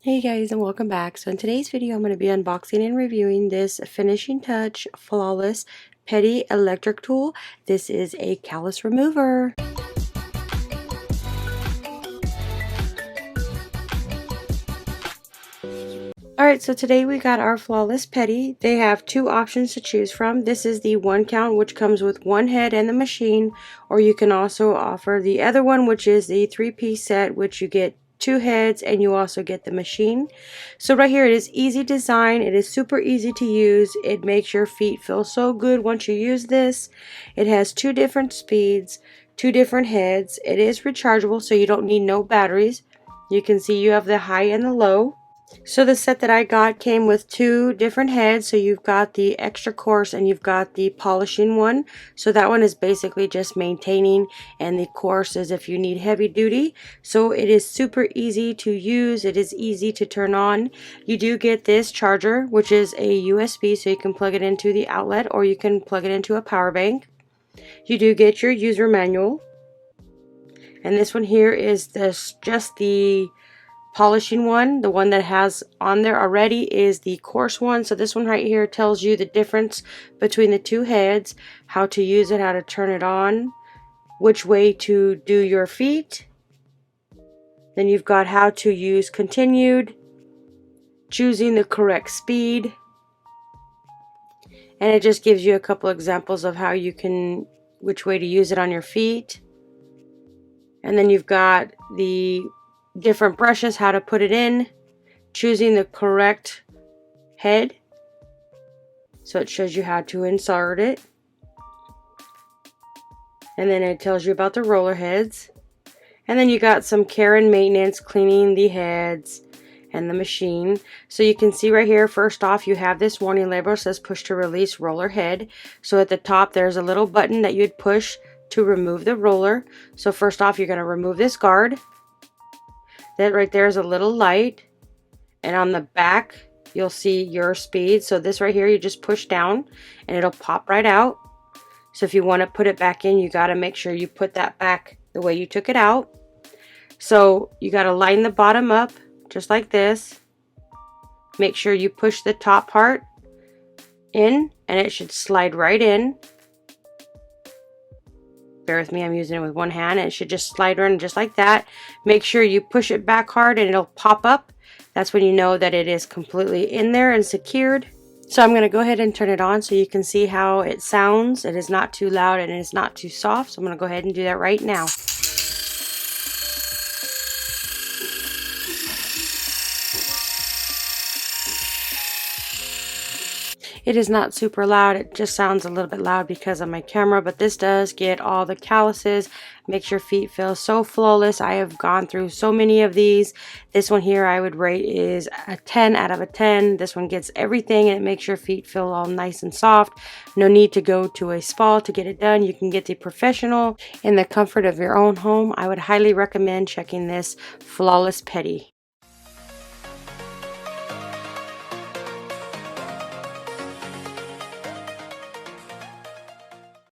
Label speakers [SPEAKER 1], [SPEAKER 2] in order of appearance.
[SPEAKER 1] Hey guys, and welcome back. So in today's video I'm going to be unboxing and reviewing this Finishing Touch Flawless Pedi electric tool. This is a callus remover. Alright, so today we got our Flawless Pedi. They have two options to choose from. This is the one count, which comes with one head and the machine, or you can also offer the other one, which is the three-piece set, which you get two heads and you also get the machine. So right here it is easy design. It is super easy to use. It makes your feet feel so good once you use this. It has two different speeds, two different heads. It is rechargeable, so you don't need no batteries. You can see you have the high and the low. So the set that I got came with two different heads. So you've got the extra coarse and you've got the polishing one. So that one is basically just maintaining, and the coarse is if you need heavy duty. So it is super easy to use. It is easy to turn on. You do get this charger, which is a USB, so you can plug it into the outlet or you can plug it into a power bank. You do get your user manual. And this one here is just the polishing one. The one that has on there already is the coarse one. So this one right here tells you the difference between the two heads, how to use it, how to turn it on, which way to do your feet. Then you've got how to use continued, choosing the correct speed, and it just gives you a couple examples of how you can, which way to use it on your feet. And then you've got the different brushes, how to put it in, choosing the correct head, so it shows you how to insert it, and then it tells you about the roller heads, and then you got some care and maintenance, cleaning the heads and the machine. So you can see right here, first off, you have this warning label. It says push to release roller head. So at the top there's a little button that you'd push to remove the roller. So first off, you're going to remove this guard. That right there is a little light, and on the back you'll see your speed. So this right here, you just push down and it'll pop right out. So if you want to put it back in, you got to make sure you put that back the way you took it out. So you got to line the bottom up just like this. Make sure you push the top part in and it should slide right in. Bear with me, I'm using it with one hand, and it should just slide in just like that. Make sure you push it back hard and it'll pop up. That's when you know that it is completely in there and secured. So I'm going to go ahead and turn it on so you can see how it sounds. It is not too loud and it is not too soft. So I'm going to go ahead and do that right now. It is not super loud. It just sounds a little bit loud because of my camera, but this does get all the calluses, makes your feet feel so flawless. I have gone through so many of these. This one here I would rate is a 10 out of a 10. This one gets everything, and it makes your feet feel all nice and soft. No need to go to a spa to get it done. You can get the professional in the comfort of your own home. I would highly recommend checking this Flawless Pedi.